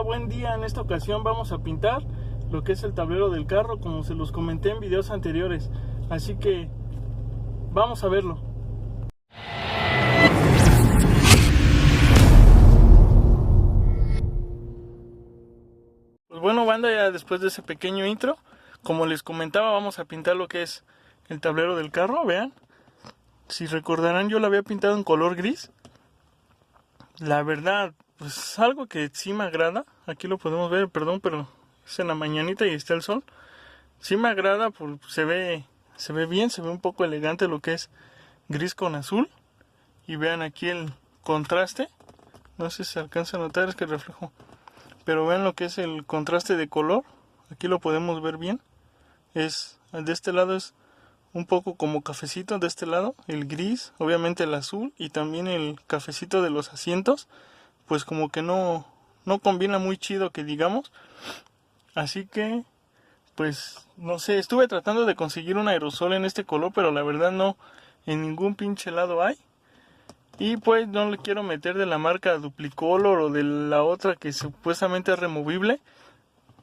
Buen día. En esta ocasión vamos a pintar lo que es el tablero del carro, como se los comenté en videos anteriores, así que vamos a verlo. Pues bueno, banda, ya después de ese pequeño intro, como les comentaba, vamos a pintar lo que es el tablero del carro. Vean, si recordarán, yo lo había pintado en color gris. La verdad, pues algo que sí me agrada. Aquí lo podemos ver, perdón, pero es en la mañanita y está el sol. Sí me agrada, se ve bien, se ve un poco elegante lo que es gris con azul. Y vean aquí el contraste. No sé si se alcanza a notar, es que reflejo. Pero vean lo que es el contraste de color. Aquí lo podemos ver bien. De este lado es un poco como cafecito, de este lado el gris, obviamente el azul y también el cafecito de los asientos, pues como que no combina muy chido, que digamos. Así que pues no sé, estuve tratando de conseguir un aerosol en este color, pero la verdad no, en ningún pinche lado hay. Y pues no le quiero meter de la marca Duplicolor o de la otra que supuestamente es removible,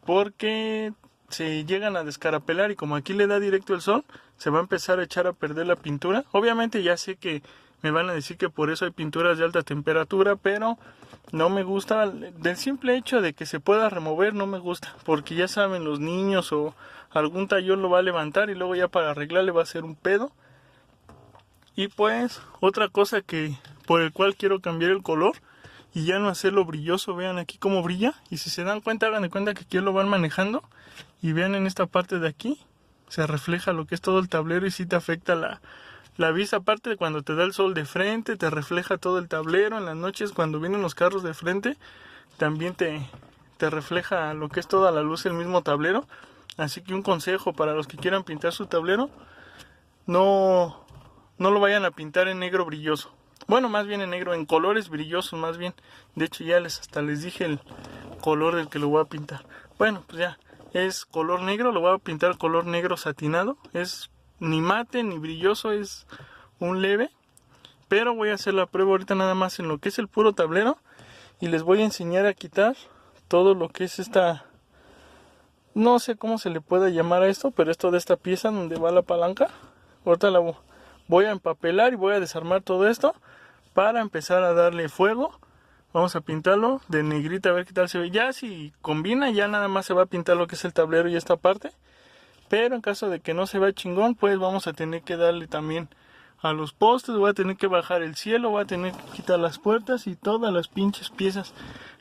porque se llegan a descarapelar y como aquí le da directo el sol, se va a empezar a echar a perder la pintura. Obviamente ya sé que me van a decir que por eso hay pinturas de alta temperatura, pero no me gusta. Del simple hecho de que se pueda remover no me gusta, porque ya saben, los niños o algún tallón lo va a levantar y luego ya para arreglarle va a ser un pedo. Y pues otra cosa por el cual quiero cambiar el color y ya no hacerlo brilloso. Vean aquí cómo brilla, y si se dan cuenta, hagan de cuenta que aquí lo van manejando y vean en esta parte de aquí se refleja lo que es todo el tablero y sí te afecta la vista. Aparte de cuando te da el sol de frente, te refleja todo el tablero. En las noches cuando vienen los carros de frente también te refleja lo que es toda la luz el mismo tablero. Así que un consejo para los que quieran pintar su tablero: no lo vayan a pintar en negro brilloso. Bueno, más bien en negro, en colores brillosos más bien. De hecho ya hasta les dije el color del que lo voy a pintar. Bueno, pues ya, es color negro, lo voy a pintar color negro satinado. Es ni mate ni brilloso, es un leve. Pero voy a hacer la prueba ahorita nada más en lo que es el puro tablero. Y les voy a enseñar a quitar todo lo que es esta... No sé cómo se le puede llamar a esto, pero esto de esta pieza donde va la palanca. Ahorita la voy a empapelar y voy a desarmar todo esto para empezar a darle fuego. Vamos a pintarlo de negrita a ver qué tal se ve. Ya si combina, ya nada más se va a pintar lo que es el tablero y esta parte. Pero en caso de que no se vea chingón, pues vamos a tener que darle también a los postes. Voy a tener que bajar el cielo, voy a tener que quitar las puertas y todas las pinches piezas.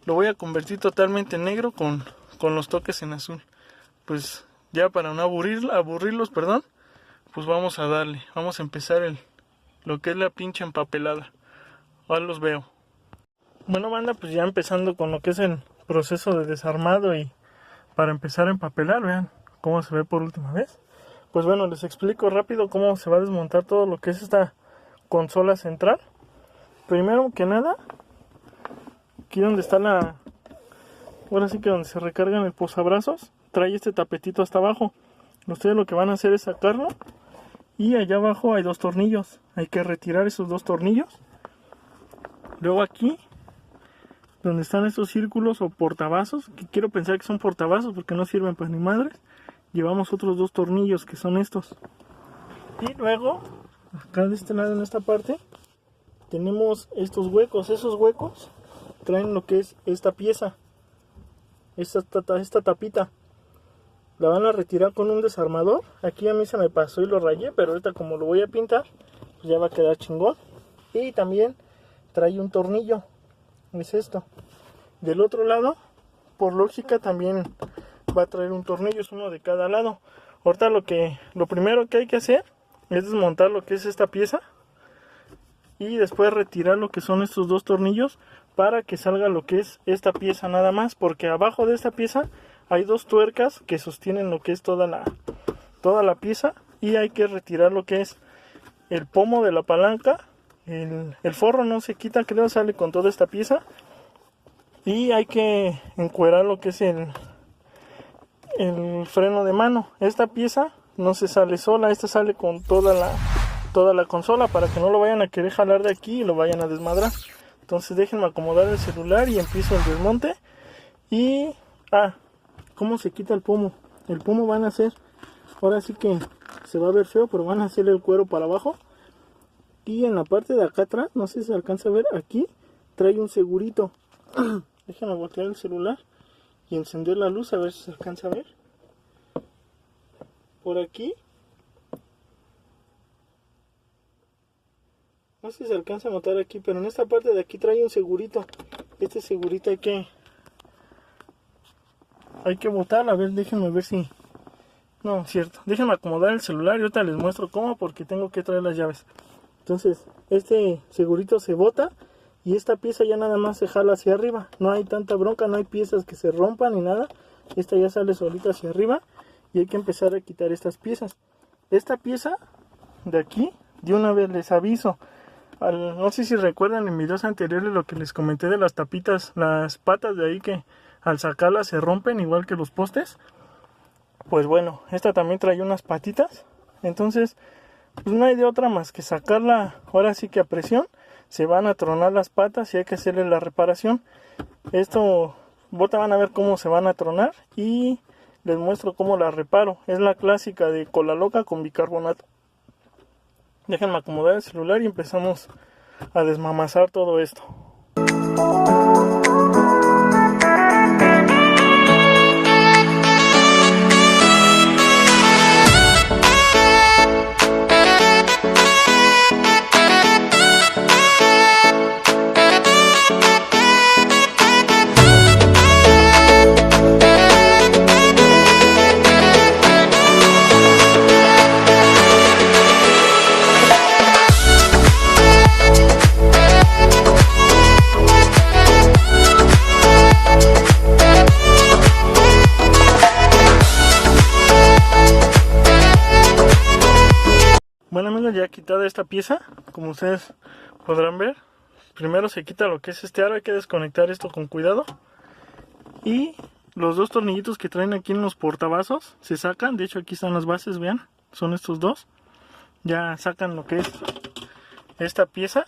Lo voy a convertir totalmente en negro con los toques en azul. Pues ya para no aburrirlos, perdón, pues vamos a darle. Vamos a empezar lo que es la pinche empapelada. Ahora los veo. Bueno, banda, pues ya empezando con lo que es el proceso de desarmado y para empezar a empapelar. Vean cómo se ve por última vez. Pues bueno, les explico rápido cómo se va a desmontar todo lo que es esta consola central. Primero que nada, aquí donde está ahora sí que donde se recargan el posabrazos, trae este tapetito hasta abajo. Ustedes lo que van a hacer es sacarlo y allá abajo hay dos tornillos. Hay que retirar esos dos tornillos. Luego aquí, donde están estos círculos o portavasos, que quiero pensar que son portavasos porque no sirven pues ni madres, llevamos otros dos tornillos que son estos. Y luego, acá de este lado en esta parte, tenemos estos huecos. Esos huecos traen lo que es esta pieza, esta tapita. La van a retirar con un desarmador. Aquí a mí se me pasó y lo rayé, pero ahorita como lo voy a pintar, pues ya va a quedar chingón. Y también trae un tornillo, es esto. Del otro lado, por lógica, también va a traer un tornillo, es uno de cada lado. Ahorita lo primero que hay que hacer es desmontar lo que es esta pieza y después retirar lo que son estos dos tornillos para que salga lo que es esta pieza nada más, porque abajo de esta pieza hay dos tuercas que sostienen lo que es toda la pieza, y hay que retirar lo que es el pomo de la palanca. El forro no se quita, creo, sale con toda esta pieza. Y hay que encuerar lo que es el freno de mano. Esta pieza no se sale sola, esta sale con toda la consola, para que no lo vayan a querer jalar de aquí y lo vayan a desmadrar. Entonces déjenme acomodar el celular y empiezo el desmonte. Y cómo se quita el pomo. El pomo van a hacer, ahora sí que se va a ver feo, pero van a hacer el cuero para abajo. Y en la parte de acá atrás, no sé si se alcanza a ver, aquí trae un segurito. Déjenme voltear el celular y encender la luz a ver si se alcanza a ver. Por aquí, no sé si se alcanza a notar aquí, pero en esta parte de aquí trae un segurito. Este segurito hay que botar. A ver, déjenme ver si... No, cierto. Déjenme acomodar el celular y ahorita les muestro cómo, porque tengo que traer las llaves. Entonces, este segurito se bota y esta pieza ya nada más se jala hacia arriba. No hay tanta bronca, no hay piezas que se rompan ni nada. Esta ya sale solita hacia arriba y hay que empezar a quitar estas piezas. Esta pieza de aquí, de una vez les aviso. No sé si recuerdan en videos anteriores lo que les comenté de las tapitas, las patas de ahí que al sacarlas se rompen igual que los postes. Pues bueno, esta también trae unas patitas. Entonces, pues no hay de otra más que sacarla ahora sí que a presión. Se van a tronar las patas y hay que hacerle la reparación. Esto, ahorita van a ver cómo se van a tronar y les muestro cómo la reparo. Es la clásica de cola loca con bicarbonato. Déjenme acomodar el celular y empezamos a desmamazar todo esto. Bueno amigos, ya quitada esta pieza, como ustedes podrán ver, primero se quita lo que es este aro. Hay que desconectar esto con cuidado. Y los dos tornillitos que traen aquí en los portavasos se sacan. De hecho aquí están las bases, vean, son estos dos. Ya sacan lo que es esta pieza.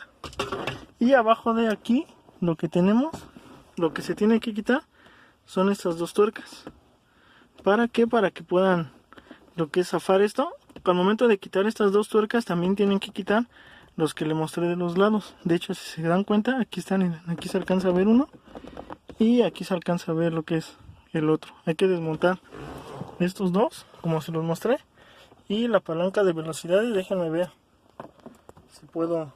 Y abajo de aquí lo que tenemos, lo que se tiene que quitar son estas dos tuercas. ¿Para qué? Para que puedan lo que es zafar esto. Al momento de quitar estas dos tuercas también tienen que quitar los que le mostré de los lados. De hecho, si se dan cuenta, aquí están, aquí se alcanza a ver uno y aquí se alcanza a ver lo que es el otro. Hay que desmontar estos dos, como se los mostré, y la palanca de velocidad. Y déjenme ver si puedo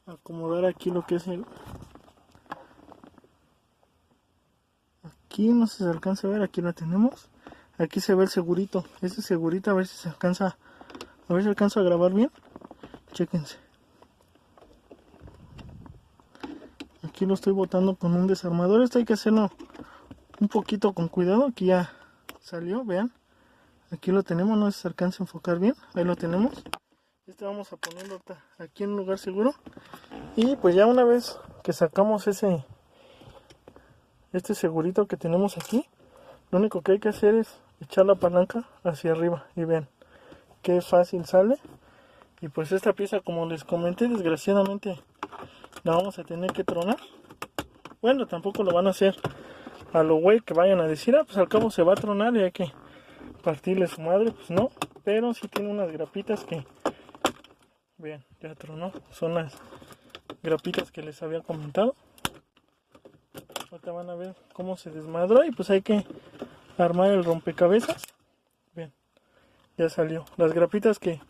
acomodar aquí lo que es el... Aquí no sé si se alcanza a ver, aquí lo tenemos. Aquí se ve el segurito, este segurito, a ver si se alcanza, a ver si alcanzo a grabar bien. Chéquense. Aquí lo estoy botando con un desarmador. Esto hay que hacerlo un poquito con cuidado. Aquí ya salió, vean. Aquí lo tenemos, no sé si se alcanza a enfocar bien. Ahí lo tenemos. Este vamos a ponerlo aquí en un lugar seguro. Y pues ya una vez que sacamos este segurito que tenemos aquí, lo único que hay que hacer es echar la palanca hacia arriba y vean qué fácil sale. Y pues esta pieza, como les comenté, desgraciadamente la vamos a tener que tronar. Bueno, tampoco lo van a hacer a lo güey que vayan a decir, pues al cabo se va a tronar y hay que partirle su madre. Pues no, pero sí tiene unas grapitas que, vean, ya tronó. Son las grapitas que les había comentado. Ahorita van a ver cómo se desmadró y pues hay que armar el rompecabezas. Bien, ya salió. Las grapitas que,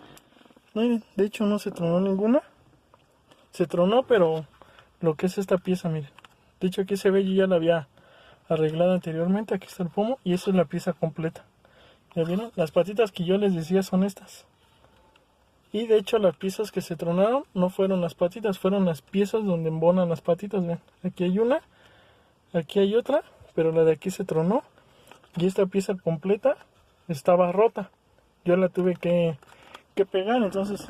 no, de hecho no se tronó ninguna. Se tronó, pero lo que es esta pieza, miren. De hecho aquí se ve, yo ya la había arreglado anteriormente. Aquí está el pomo y esa es la pieza completa. ¿Ya vieron? Las patitas que yo les decía son estas. Y de hecho las piezas que se tronaron no fueron las patitas, fueron las piezas donde embonan las patitas. Vean, aquí hay una, aquí hay otra, pero la de aquí se tronó. Y esta pieza completa estaba rota. Yo la tuve que pegar, entonces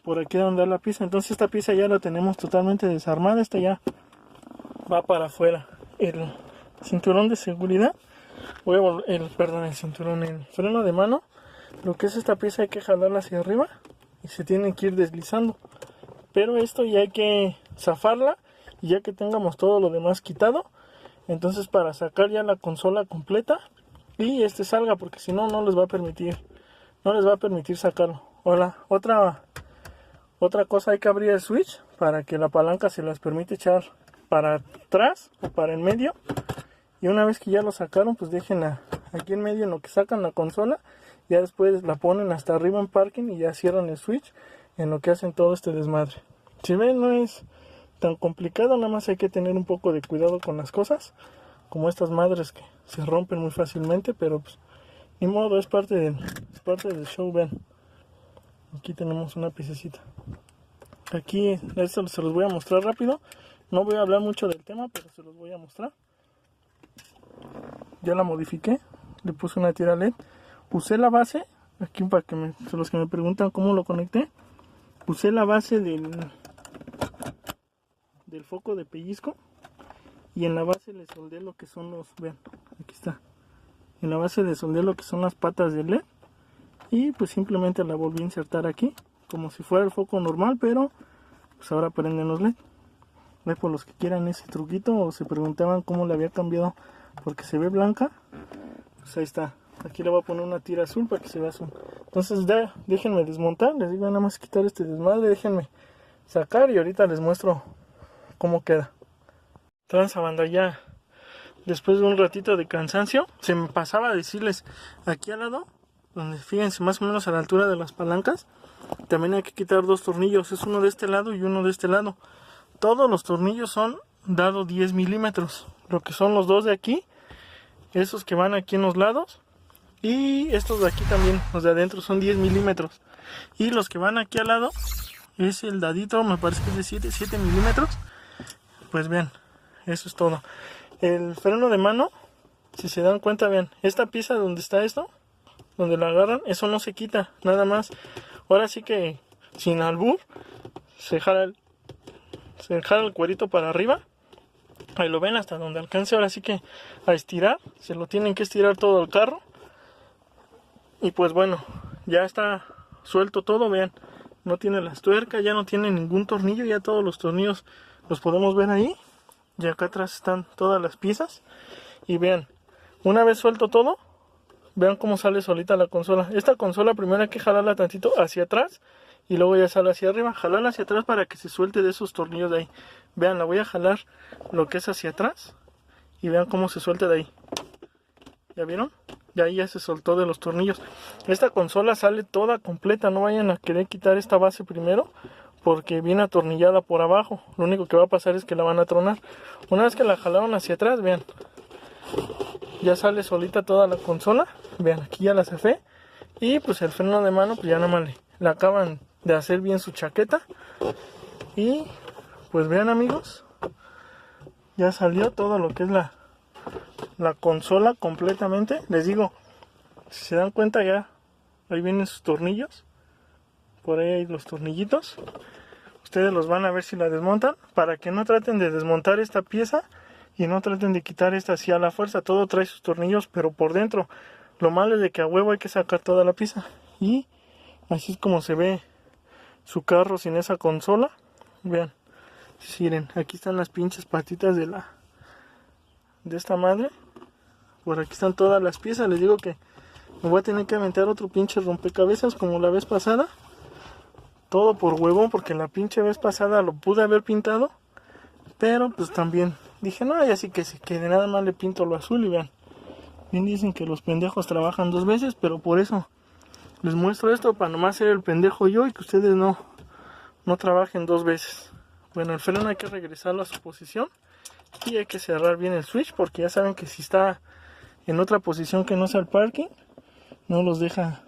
por aquí donde da la pieza. Entonces esta pieza ya la tenemos totalmente desarmada. Esta ya va para afuera. El cinturón de seguridad, el freno de mano. Lo que es esta pieza hay que jalarla hacia arriba y se tiene que ir deslizando. Pero esto ya hay que zafarla, y ya que tengamos todo lo demás quitado, Entonces para sacar ya la consola completa y salga, porque si no, no les va a permitir sacarlo. Hola, otra cosa, hay que abrir el switch para que la palanca se las permite echar para atrás o para en medio. Y una vez que ya lo sacaron, pues déjenla aquí en medio en lo que sacan la consola. Ya después la ponen hasta arriba en parking y ya cierran el switch en lo que hacen todo este desmadre. Si ven, no es tan complicado, nada más hay que tener un poco de cuidado con las cosas, como estas madres que se rompen muy fácilmente, pero pues ni modo, es parte del show. Ven, aquí tenemos una piececita. Aquí esto se los voy a mostrar rápido, no voy a hablar mucho del tema, pero se los voy a mostrar. Ya la modifiqué, le puse una tira LED, usé la base, aquí para que los que me preguntan cómo lo conecté, usé la base del foco de pellizco, y en la base le soldé lo que son vean, aquí está, en la base le soldé lo que son las patas de LED, y pues simplemente la volví a insertar aquí, como si fuera el foco normal, pero pues ahora prenden los LED. Por los que quieran ese truquito o se preguntaban cómo le había cambiado porque se ve blanca, pues ahí está. Aquí le voy a poner una tira azul para que se vea azul. Entonces ya, déjenme desmontar, les digo nada más quitar este desmadre, déjenme sacar y ahorita les muestro cómo queda. Tranza banda, ya después de un ratito de cansancio, se me pasaba a decirles, aquí al lado, donde fíjense más o menos a la altura de las palancas, también hay que quitar dos tornillos, es uno de este lado y uno de este lado. Todos los tornillos son dado 10 milímetros, lo que son los dos de aquí, esos que van aquí en los lados, y estos de aquí también, los de adentro son 10 milímetros, y los que van aquí al lado, es el dadito, me parece que es de 7 milímetros, pues vean, eso es todo. El freno de mano, si se dan cuenta, vean, esta pieza donde está esto, donde la agarran, eso no se quita, nada más, ahora sí que sin albur, se jala el cuerito para arriba, ahí lo ven hasta donde alcance, ahora sí que a estirar, se lo tienen que estirar todo el carro, y pues bueno, ya está suelto todo, vean, no tiene las tuercas, ya no tiene ningún tornillo, ya todos los tornillos los podemos ver ahí, y acá atrás están todas las piezas, y vean, una vez suelto todo, vean cómo sale solita la consola. Esta consola primero hay que jalarla tantito hacia atrás y luego ya sale hacia arriba. Jalarla hacia atrás para que se suelte de esos tornillos de ahí. Vean, la voy a jalar lo que es hacia atrás y vean cómo se suelta de ahí. ¿Ya vieron? Y ahí ya se soltó de los tornillos. Esta consola sale toda completa, no vayan a querer quitar esta base primero porque viene atornillada por abajo. Lo único que va a pasar es que la van a tronar. Una vez que la jalaron hacia atrás, vean, ya sale solita toda la consola. Vean, aquí ya la cefé. Y pues el freno de mano, pues ya nada más le acaban de hacer bien su chaqueta. Y pues vean, amigos, ya salió todo lo que es la consola completamente. Les digo, si se dan cuenta, ya ahí vienen sus tornillos. Por ahí hay los tornillitos. Ustedes los van a ver si la desmontan, para que no traten de desmontar esta pieza y no traten de quitar esta así a la fuerza. Todo trae sus tornillos, pero por dentro. Lo malo es de que a huevo hay que sacar toda la pieza. Y así es como se ve su carro sin esa consola. Vean, miren, aquí están las pinches patitas de esta madre. Por aquí están todas las piezas. Les digo que me voy a tener que aventar otro pinche rompecabezas como la vez pasada. Todo por huevón, porque la pinche vez pasada lo pude haber pintado, pero pues también dije, no, ya sí que se quede, nada más le pinto lo azul. Y vean, bien dicen que los pendejos trabajan dos veces, pero por eso les muestro esto, para nomás ser el pendejo yo y que ustedes no trabajen dos veces. Bueno, el freno hay que regresarlo a su posición y hay que cerrar bien el switch, porque ya saben que si está en otra posición que no sea el parking, no los deja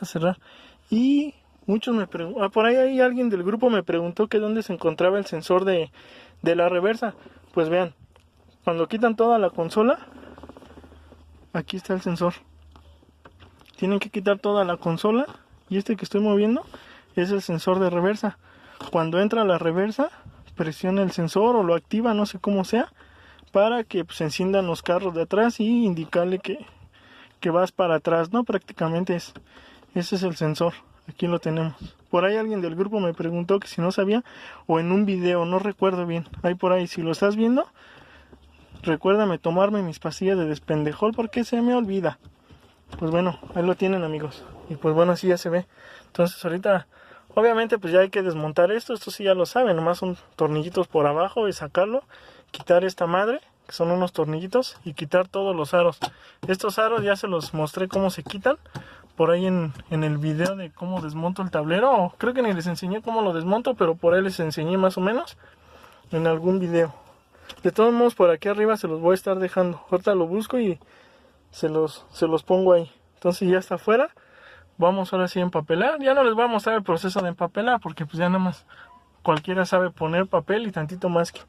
cerrar. Y muchos me preguntan, por ahí alguien del grupo me preguntó que dónde se encontraba el sensor de la reversa. Pues vean, cuando quitan toda la consola, aquí está el sensor. Tienen que quitar toda la consola y este que estoy moviendo es el sensor de reversa. Cuando entra la reversa, presiona el sensor o lo activa, no sé cómo sea, para que se enciendan los carros de atrás y indicarle que vas para atrás, ¿no? Prácticamente ese es el sensor. Aquí lo tenemos. Por ahí alguien del grupo me preguntó que si no sabía, o en un video, no recuerdo bien. Ahí por ahí, si lo estás viendo, recuérdame tomarme mis pastillas de despendejol porque se me olvida. Pues bueno, ahí lo tienen, amigos. Y pues bueno, así ya se ve. Entonces ahorita, obviamente pues ya hay que desmontar esto sí ya lo saben, nomás son tornillitos por abajo y sacarlo, quitar esta madre, que son unos tornillitos, y quitar todos los aros. Estos aros ya se los mostré cómo se quitan por ahí en el video de cómo desmonto el tablero. Creo que ni les enseñé cómo lo desmonto, pero por ahí les enseñé más o menos en algún video. De todos modos, por aquí arriba se los voy a estar dejando. Ahorita lo busco y se los pongo ahí. Entonces ya está afuera. Vamos ahora sí a empapelar. Ya no les voy a mostrar el proceso de empapelar porque pues ya nada más cualquiera sabe poner papel y tantito más que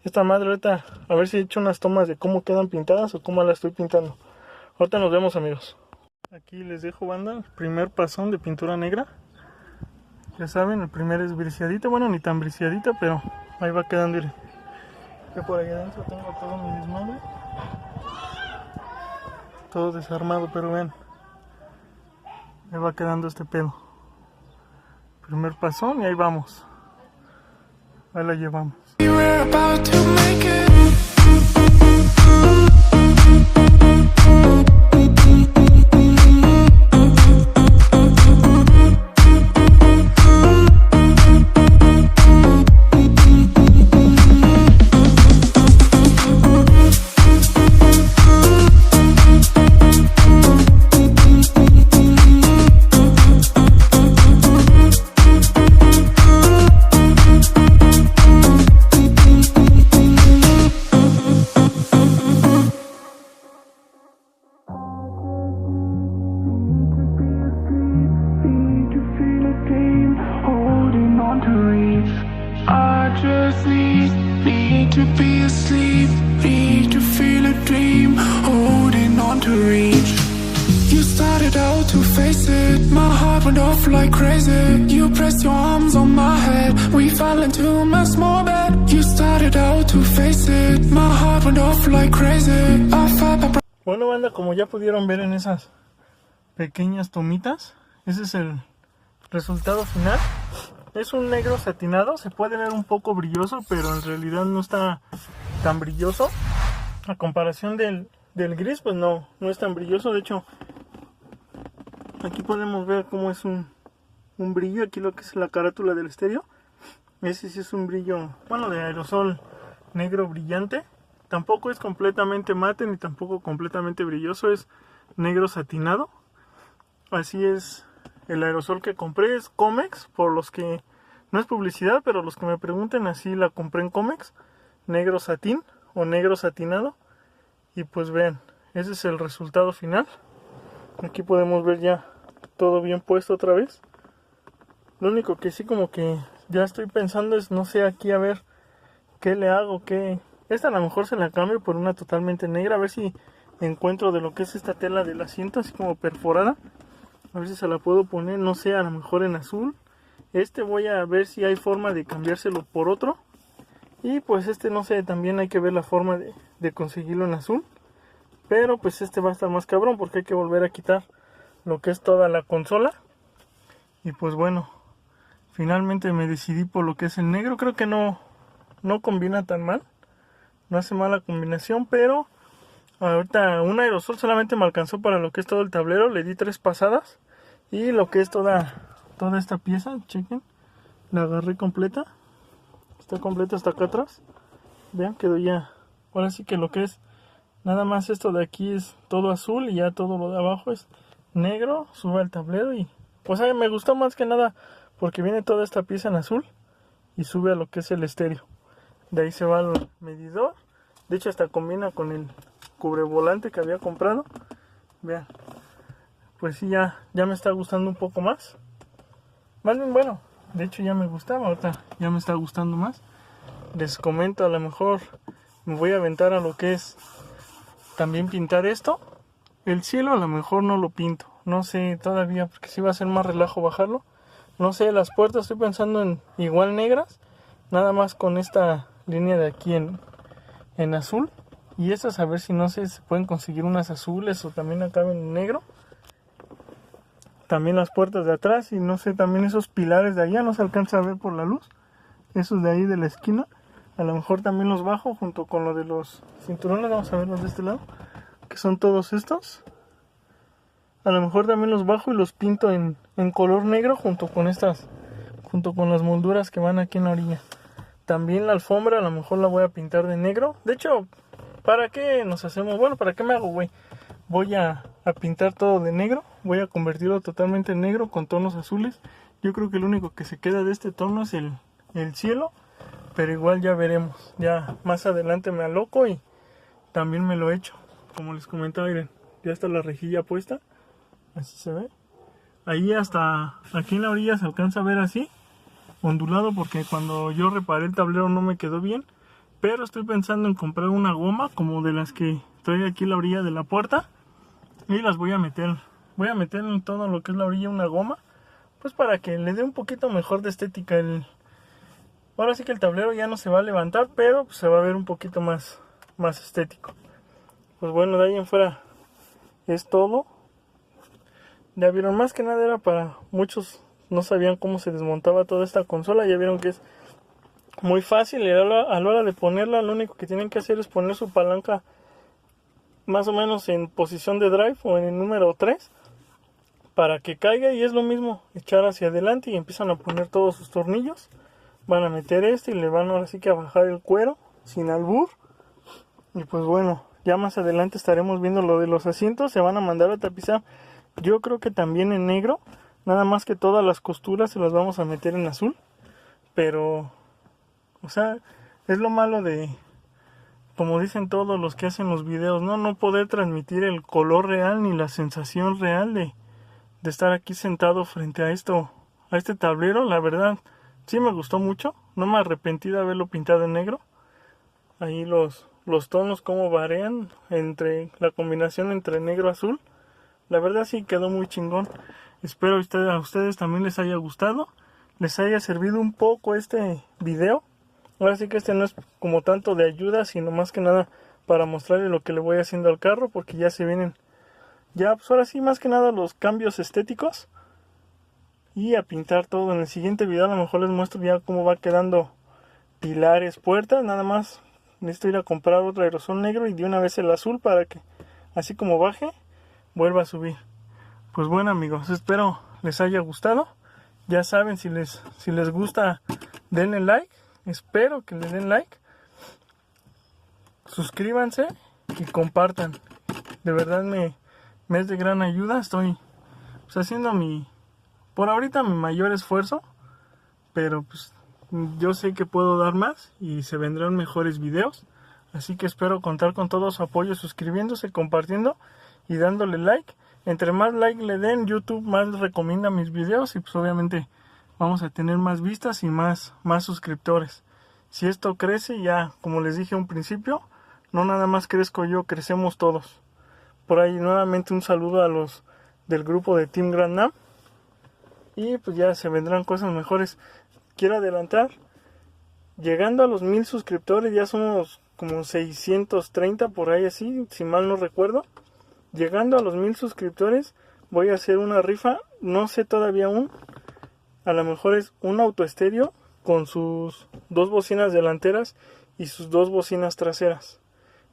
esta madre. Ahorita a ver si he hecho unas tomas de cómo quedan pintadas o cómo la estoy pintando. Ahorita nos vemos, amigos. Aquí les dejo, banda, el primer pasón de pintura negra. Ya saben, el primer es briseadito. Bueno, ni tan briseadita, pero ahí va quedando. Que por ahí adentro tengo todo mi desmadre, todo desarmado, pero vean, ahí va quedando este pedo. Primer pasón y ahí vamos. Ahí la llevamos. To be asleep, need to feel a dream, holding on to reach. You started out to face it, my heart went off like crazy. You pressed your arms on my head, we fell into a small bed. You started out to face it, my heart went off like crazy. I felt. Bueno, banda, como ya pudieron ver en esas pequeñas tomitas, ese es el resultado final. Es un negro satinado, se puede ver un poco brilloso, pero en realidad no está tan brilloso. A comparación del gris, pues no es tan brilloso. De hecho, aquí podemos ver cómo es un brillo. Aquí lo que es la carátula del estéreo. Ese sí es un brillo, bueno, de aerosol negro brillante. Tampoco es completamente mate, ni tampoco completamente brilloso. Es negro satinado. Así es. El aerosol que compré es Comex, por los que no es publicidad, pero los que me pregunten, así la compré en Comex, negro satín o negro satinado. Y pues vean, ese es el resultado final. Aquí podemos ver ya todo bien puesto otra vez. Lo único que sí como que ya estoy pensando es, no sé, aquí a ver qué le hago, qué. Esta a lo mejor se la cambio por una totalmente negra, a ver si encuentro de lo que es esta tela del asiento, así como perforada. A ver si se la puedo poner, no sé, a lo mejor en azul. Este voy a ver si hay forma de cambiárselo por otro. Y pues este, no sé, también hay que ver la forma de conseguirlo en azul. Pero pues este va a estar más cabrón porque hay que volver a quitar lo que es toda la consola. Y pues bueno, finalmente me decidí por lo que es el negro. Creo que no combina tan mal. No hace mala combinación, pero ahorita un aerosol solamente me alcanzó para lo que es todo el tablero. Le di 3 pasadas. Y lo que es toda esta pieza, chequen, la agarré completa. Está completa hasta acá atrás. Vean, quedó ya. Ahora sí que lo que es, nada más esto de aquí es todo azul y ya todo lo de abajo es negro. Sube al tablero y pues a mí me gustó más que nada porque viene toda esta pieza en azul y sube a lo que es el estéreo. De ahí se va el medidor. De hecho hasta combina con el cubrevolante que había comprado. Vean. Pues sí, ya me está gustando un poco más. Más bien, bueno, de hecho ya me gustaba, ahorita ya me está gustando más. Les comento, a lo mejor me voy a aventar a lo que es también pintar esto. El cielo a lo mejor no lo pinto, no sé todavía, porque sí va a ser más relajo bajarlo. No sé, las puertas estoy pensando en igual negras, nada más con esta línea de aquí en azul. Y estas a ver si no sé, se pueden conseguir unas azules o también acaben en negro. También las puertas de atrás y no sé, también esos pilares de allá no se alcanza a ver por la luz. Esos de ahí de la esquina. A lo mejor también los bajo junto con lo de los cinturones. Vamos a verlos de este lado, que son todos estos. A lo mejor también los bajo y los pinto en color negro junto con las molduras que van aquí en la orilla. También la alfombra a lo mejor la voy a pintar de negro. De hecho, ¿para qué nos hacemos? Bueno, ¿para qué me hago, güey? Voy a pintar todo de negro. Voy a convertirlo totalmente en negro con tonos azules. Yo creo que lo único que se queda de este tono es el cielo. Pero igual ya veremos. Ya más adelante me aloco y también me lo echo. Como les comentaba, miren, ya está la rejilla puesta. Así se ve. Ahí hasta aquí en la orilla se alcanza a ver así, ondulado, porque cuando yo reparé el tablero no me quedó bien. Pero estoy pensando en comprar una goma como de las que trae aquí en la orilla de la puerta. Y las voy a meter. Voy a meter en todo lo que es la orilla una goma. Pues para que le dé un poquito mejor de estética. Ahora sí que el tablero ya no se va a levantar, pero pues se va a ver un poquito más estético. Pues bueno, de ahí en fuera es todo. Ya vieron, más que nada era para muchos no sabían cómo se desmontaba toda esta consola. Ya vieron que es muy fácil y a la hora de ponerla lo único que tienen que hacer es poner su palanca más o menos en posición de drive o en el número 3 para que caiga, y es lo mismo, echar hacia adelante y empiezan a poner todos sus tornillos. Van a meter y le van ahora sí que a bajar el cuero sin albur. Y pues bueno, ya más adelante estaremos viendo lo de los asientos. Se van a mandar a tapizar, yo creo que también en negro, nada más que todas las costuras se las vamos a meter en azul. Pero, o sea, es lo malo de, como dicen todos los que hacen los videos, no poder transmitir el color real ni la sensación real de estar aquí sentado frente a este tablero. La verdad, sí me gustó mucho, no me arrepentí de haberlo pintado en negro. Ahí los tonos como varían entre la combinación entre negro y azul. La verdad sí quedó muy chingón. Espero a ustedes también les haya gustado, les haya servido un poco este video. Ahora sí que este no es como tanto de ayuda, sino más que nada para mostrarles lo que le voy haciendo al carro, porque ya se vienen, ya pues ahora sí más que nada los cambios estéticos. Y a pintar todo. En el siguiente video a lo mejor les muestro ya cómo va quedando pilares, puertas. Nada más necesito ir a comprar otro aerosol negro y de una vez el azul para que así como baje vuelva a subir. Pues bueno amigos, espero les haya gustado. Ya saben, si les gusta, denle like. Espero que le den like. Suscríbanse y compartan. De verdad me es de gran ayuda. Estoy pues haciendo por ahorita mi mayor esfuerzo, pero pues yo sé que puedo dar más y se vendrán mejores videos. Así que espero contar con todo su apoyo, suscribiéndose, compartiendo y dándole like. Entre más like le den, YouTube más recomienda mis videos y pues obviamente vamos a tener más vistas y más suscriptores. Si esto crece, ya como les dije a un principio, no nada más crezco yo, crecemos todos. Por ahí nuevamente un saludo a los del grupo de Team Grand Nam. Y pues ya se vendrán cosas mejores. Quiero adelantar, llegando a los 1000 suscriptores, ya somos como 630 por ahí así, si mal no recuerdo. Llegando a los 1000 suscriptores voy a hacer una rifa, no sé todavía aún. A lo mejor es un autoestéreo con sus 2 bocinas delanteras y sus 2 bocinas traseras.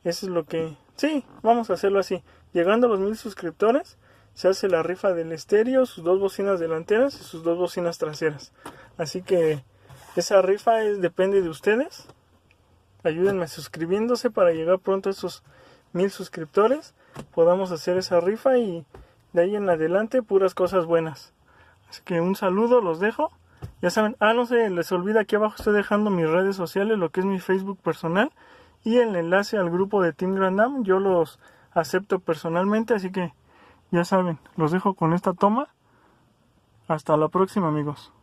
Eso es lo que... Sí, vamos a hacerlo así. Llegando a los 1000 suscriptores se hace la rifa del estéreo, sus 2 bocinas delanteras y sus 2 bocinas traseras. Así que esa rifa depende de ustedes. Ayúdenme suscribiéndose para llegar pronto a esos 1000 suscriptores. Podamos hacer esa rifa y de ahí en adelante puras cosas buenas. Así que un saludo, los dejo. Ya saben, no se les olvida, aquí abajo estoy dejando mis redes sociales, lo que es mi Facebook personal y el enlace al grupo de Team Grand Nam. Yo los acepto personalmente, así que ya saben, los dejo con esta toma. Hasta la próxima amigos.